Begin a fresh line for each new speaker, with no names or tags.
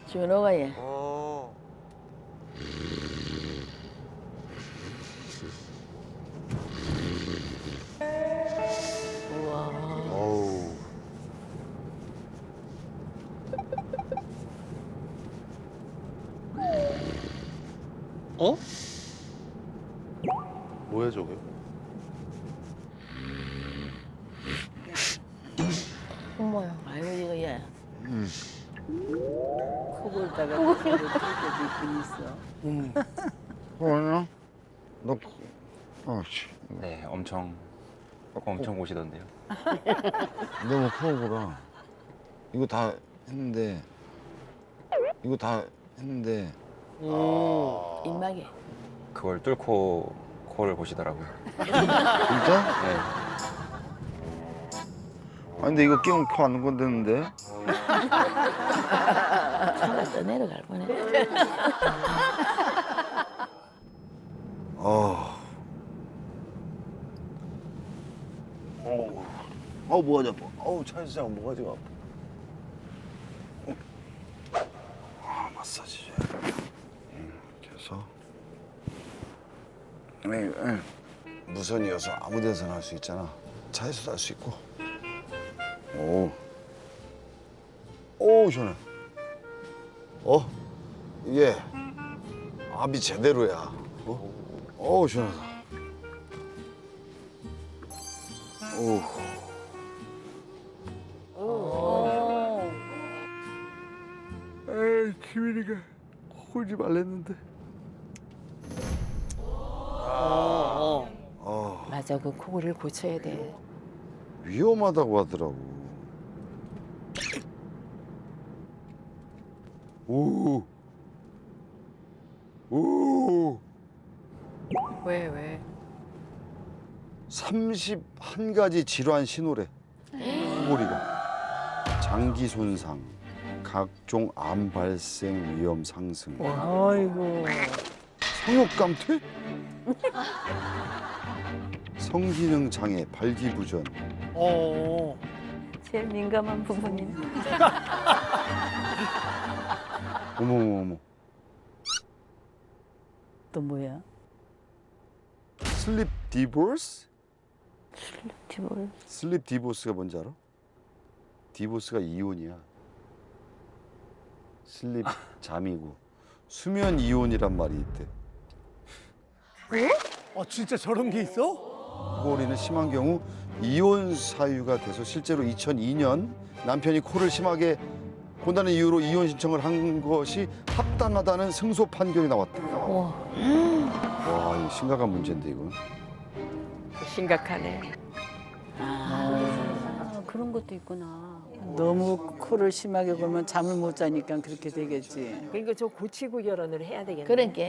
준호가 얘. 우와.
어우.
어?
뭐야 저게?
어머야. 아이고 이거 얘. 코골다가 털 때도 있긴 있어.
뭐냐? 너, 씨,
네, 엄청 오시던데요.
너무 커구나. 이거 다 했는데,
입마개.
그걸 뚫고 코를 보시더라고요.
진짜?
네.
아니, 근데 이거 끼우면 코 안 건드는데?
차가 떠내려갈 뻔해.
뭐가 아파? 어우 찰지장 뭐가 지금 아파.
마사지. 이렇게 해서. 네, 무선이어서 아무 데서나 할 수 있잖아. 차에서도 할 수 있고. 오, 시원해. 이게 압이 제대로야. 시원하다. 에이, 기민이가 코골지 말랬는데.
맞아, 그 코골이를 고쳐야 돼.
위험하다고 하더라고. 오.
왜?
31가지 질환 신호래. 코골이가. 장기 손상, 각종 암 발생 위험 상승,
아이고.
성욕 감퇴, 성기능 장애, 발기부전.
제일 민감한 부분이네.
어머머머.
또 뭐야?
슬립 디보스?
티볼.
슬립 디보스가 뭔지 알아? 디보스가 이혼이야. 슬립 잠이고 수면 이혼이란 말이 있대.
진짜 저런 게 있어?
코골이는 심한 경우 이혼 사유가 돼서 실제로 2002년 남편이 코를 심하게 곤다는 이유로 이혼 신청을 한 것이 합당하다는 승소 판결이 나왔다.
우와.
와, 이거 심각한 문제인데 이건.
심각하네.
그런 것도 있구나.
너무 코를 심하게 골면 잠을 못 자니까 그렇게 되겠지.
그러니까 저 고치고 결혼을 해야 되겠네.
그러니까